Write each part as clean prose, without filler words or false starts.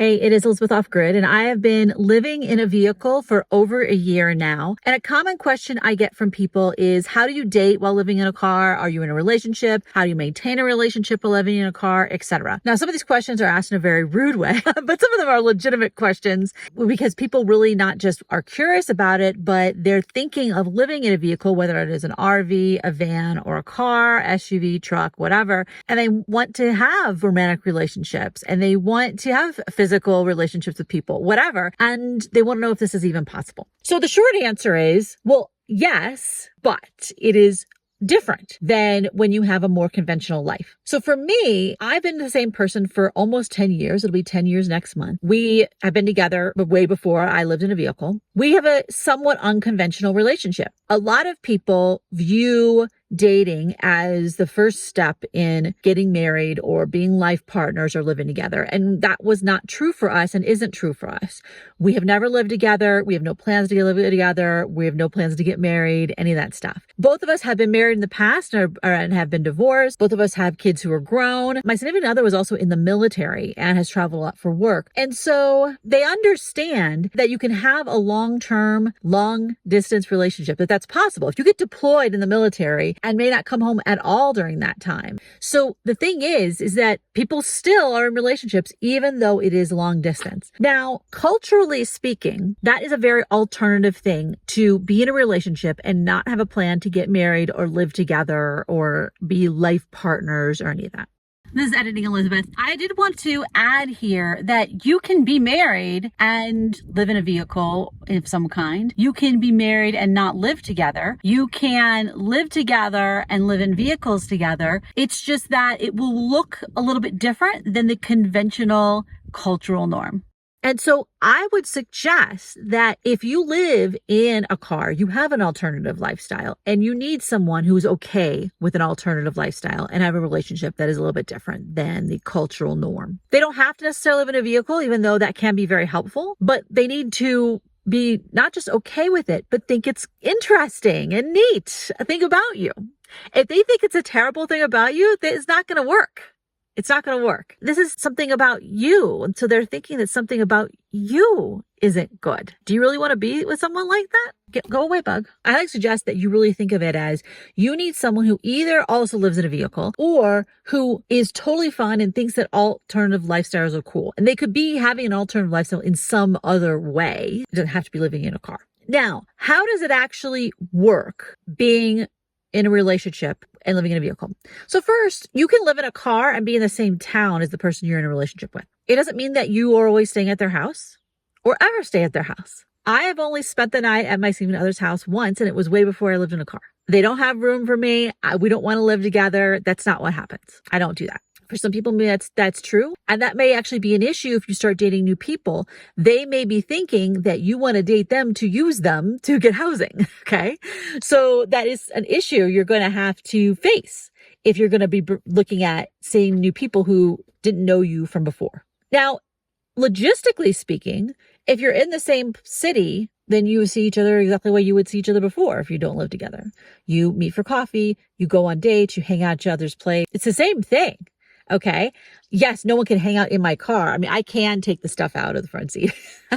Hey, it is Elizabeth Off Grid, and I have been living in a vehicle for over a year now. And a common question I get from people is, how do you date while living in a car? Are you in a relationship? How do you maintain a relationship while living in a car, etc.? Now, some of these questions are asked in a very rude way, but some of them are legitimate questions because people really not just are curious about it, but they're thinking of living in a vehicle, whether it is an RV, a van, or a car, SUV, truck, whatever. And they want to have romantic relationships, and they want to have physical relationships with people, whatever. And they want to know if this is even possible. So the short answer is, well, yes, but it is different than when you have a more conventional life. So for me, I've been the same person for almost 10 years. It'll be 10 years next month. We have been together way before I lived in a vehicle. We have a somewhat unconventional relationship. A lot of people view dating as the first step in getting married or being life partners or living together. And that was not true for us and isn't true for us. We have never lived together. We have no plans to live together. We have no plans to get married, any of that stuff. Both of us have been married in the past and have been divorced. Both of us have kids who are grown. My significant other was also in the military and has traveled a lot for work. And so they understand that you can have a long-term, long-distance relationship, that that's possible. If you get deployed in the military and may not come home at all during that time. So the thing is that people still are in relationships, even though it is long distance. Now, culturally speaking, that is a very alternative thing to be in a relationship and not have a plan to get married or live together or be life partners or any of that. This is Editing Elizabeth. I did want to add here that you can be married and live in a vehicle of some kind. You can be married and not live together. You can live together and live in vehicles together. It's just that it will look a little bit different than the conventional cultural norm. And so I would suggest that if you live in a car, you have an alternative lifestyle, and you need someone who's okay with an alternative lifestyle and have a relationship that is a little bit different than the cultural norm. They don't have to necessarily live in a vehicle, even though that can be very helpful, but they need to be not just okay with it, but think it's interesting and neat, a thing about you. If they think it's a terrible thing about you, it's not going to work. It's not going to work. This is something about you. And so they're thinking that something about you isn't good. Do you really want to be with someone like that? Go away, bug. I suggest that you really think of it as you need someone who either also lives in a vehicle or who is totally fun and thinks that alternative lifestyles are cool. And they could be having an alternative lifestyle in some other way. It doesn't have to be living in a car. Now, how does it actually work being in a relationship and living in a vehicle? So first, you can live in a car and be in the same town as the person you're in a relationship with. It doesn't mean that you are always staying at their house or ever stay at their house. I have only spent the night at my significant other's house once, and it was way before I lived in a car. They don't have room for me. We don't want to live together. That's not what happens. I don't do that. For some people, that's true. And that may actually be an issue if you start dating new people. They may be thinking that you want to date them to use them to get housing. Okay. So that is an issue you're going to have to face if you're going to be looking at seeing new people who didn't know you from before. Now, logistically speaking, if you're in the same city, then you see each other exactly the way you would see each other before if you don't live together. You meet for coffee, you go on dates, you hang out at each other's place. It's the same thing. Okay. Yes, no one can hang out in my car. I mean, I can take the stuff out of the front seat,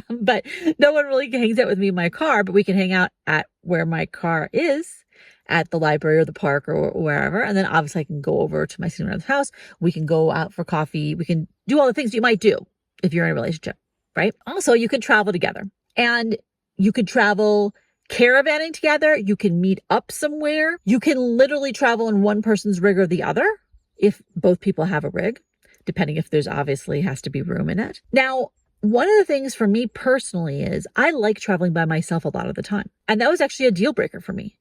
but no one really hangs out with me in my car, but we can hang out at where my car is, at the library or the park or wherever. And then obviously I can go over to my significant other's house. We can go out for coffee. We can do all the things you might do if you're in a relationship, right? Also, you can travel together, and you could travel caravanning together. You can meet up somewhere. You can literally travel in one person's rig or the other, if both people have a rig, depending if there's obviously has to be room in it. Now, one of the things for me personally is I like traveling by myself a lot of the time. And that was actually a deal breaker for me.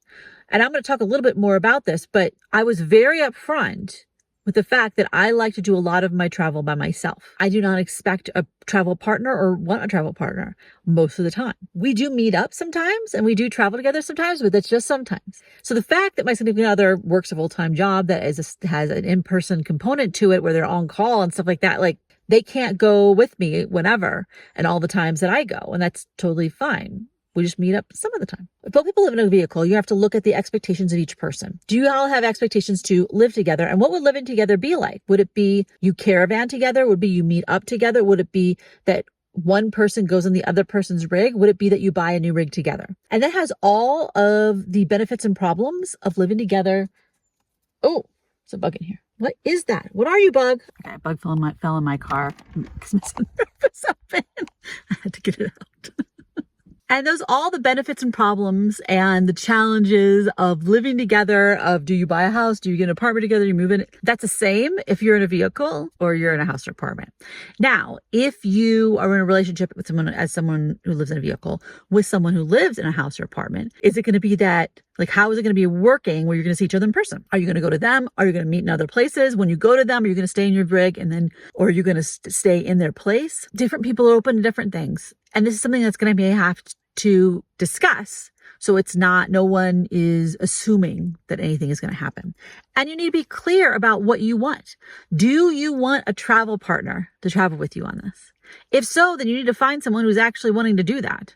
And I'm going to talk a little bit more about this, but I was very upfront with the fact that I like to do a lot of my travel by myself. I do not expect a travel partner or want a travel partner most of the time. We do meet up sometimes and we do travel together sometimes, but that's just sometimes. So the fact that my significant other works a full-time job that has an in-person component to it where they're on call and stuff like that, like they can't go with me whenever and all the times that I go. And that's totally fine. We just meet up some of the time. If both people live in a vehicle, you have to look at the expectations of each person. Do you all have expectations to live together? And what would living together be like? Would it be you caravan together? Would it be you meet up together? Would it be that one person goes in the other person's rig? Would it be that you buy a new rig together? And that has all of the benefits and problems of living together. Oh, there's a bug in here. What is that? What are you, bug? Okay, a bug fell in my car. It's missing the surface open. I had to get it out. And those all the benefits and problems and the challenges of living together, of do you buy a house, do you get an apartment together, you move in. That's the same if you're in a vehicle or you're in a house or apartment. Now, if you are in a relationship with someone who lives in a vehicle with someone who lives in a house or apartment, is it going to be that, like, how is it going to be working where you're going to see each other in person? Are you going to go to them? Are you going to meet in other places? When you go to them, are you going to stay in your rig or are you going to stay in their place? Different people are open to different things. And this is something that's going to have to discuss. So it's no one is assuming that anything is going to happen. And you need to be clear about what you want. Do you want a travel partner to travel with you on this? If so, then you need to find someone who's actually wanting to do that.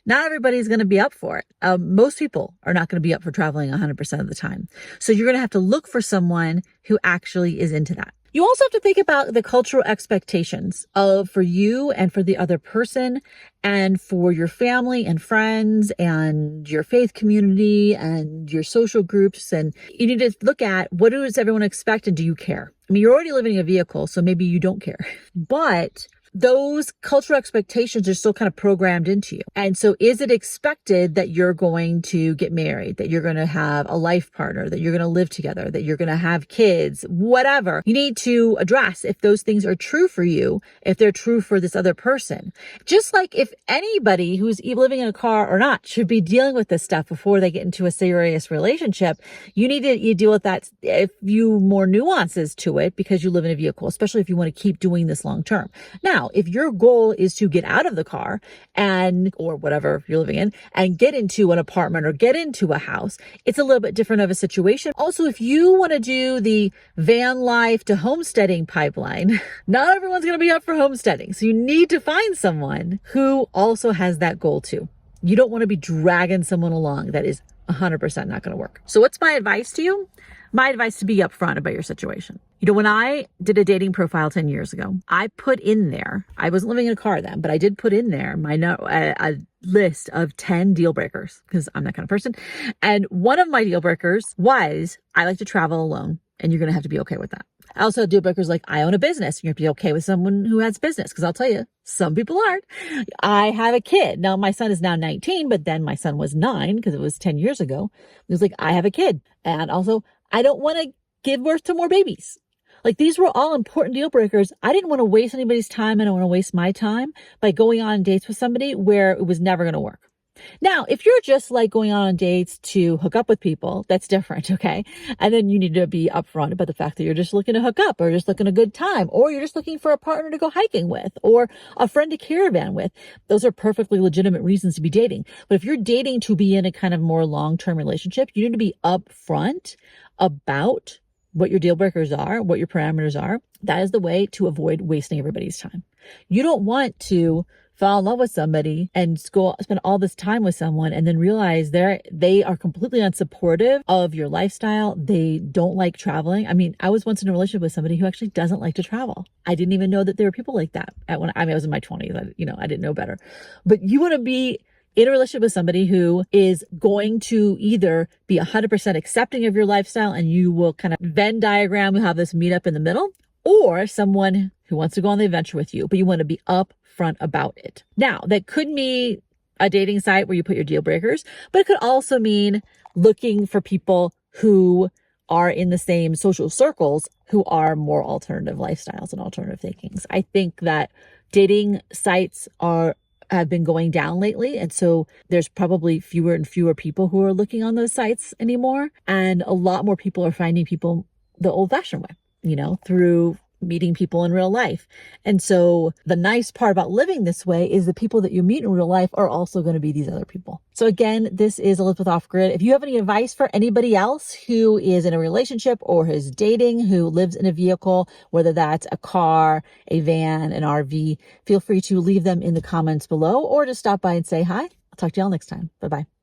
Not everybody's going to be up for it. Most people are not going to be up for traveling 100% of the time. So you're going to have to look for someone who actually is into that. You also have to think about the cultural expectations for you and for the other person and for your family and friends and your faith community and your social groups. And you need to look at what does everyone expect and do you care? I mean, you're already living in a vehicle, so maybe you don't care. But those cultural expectations are still kind of programmed into you. And so is it expected that you're going to get married, that you're going to have a life partner, that you're going to live together, that you're going to have kids, whatever? You need to address if those things are true for you, if they're true for this other person. Just like if anybody who's living in a car or not should be dealing with this stuff before they get into a serious relationship, you need to deal with that, a few more nuances to it because you live in a vehicle, especially if you want to keep doing this long term. Now, if your goal is to get out of the car or whatever you're living in and get into an apartment or get into a house, it's a little bit different of a situation. Also, if you want to do the van life to homesteading pipeline, not everyone's going to be up for homesteading. So you need to find someone who also has that goal too. You don't want to be dragging someone along that is 100% not going to work. So what's my advice to you? My advice to be upfront about your situation. When I did a dating profile 10 years ago, I put in there, I wasn't living in a car then, but I did put in there a list of 10 deal breakers because I'm that kind of person. And one of my deal breakers was I like to travel alone, and you're going to have to be okay with that. I also had deal breakers like I own a business. You have to be okay with someone who has business because I'll tell you, some people aren't. I have a kid. Now my son is now 19, but then my son was 9 because it was 10 years ago. It was like, I have a kid. And also I don't want to give birth to more babies. Like these were all important deal breakers. I didn't want to waste anybody's time. I don't want to waste my time by going on dates with somebody where it was never going to work. Now, if you're just like going on dates to hook up with people, that's different, okay? And then you need to be upfront about the fact that you're just looking to hook up or just looking a good time, or you're just looking for a partner to go hiking with or a friend to caravan with. Those are perfectly legitimate reasons to be dating. But if you're dating to be in a kind of more long-term relationship, you need to be upfront about what your deal breakers are, what your parameters are. That is the way to avoid wasting everybody's time. You don't want to fall in love with somebody and spend all this time with someone and then realize they are completely unsupportive of your lifestyle. They don't like traveling. I mean, I was once in a relationship with somebody who actually doesn't like to travel. I didn't even know that there were people like that I was in my 20s. I didn't know better. But you want to be in a relationship with somebody who is going to either be 100% accepting of your lifestyle and you will kind of Venn diagram, you'll have this meet up in the middle, or someone who wants to go on the adventure with you, but you want to be upfront about it. Now, that could mean a dating site where you put your deal breakers, but it could also mean looking for people who are in the same social circles who are more alternative lifestyles and alternative thinkings. I think that dating sites have been going down lately. And so there's probably fewer and fewer people who are looking on those sites anymore. And a lot more people are finding people the old fashioned way, through meeting people in real life. And so the nice part about living this way is the people that you meet in real life are also going to be these other people. So again, this is Elizabeth Off Grid. If you have any advice for anybody else who is in a relationship or is dating, who lives in a vehicle, whether that's a car, a van, an RV, feel free to leave them in the comments below or just stop by and say hi. I'll talk to y'all next time. Bye bye.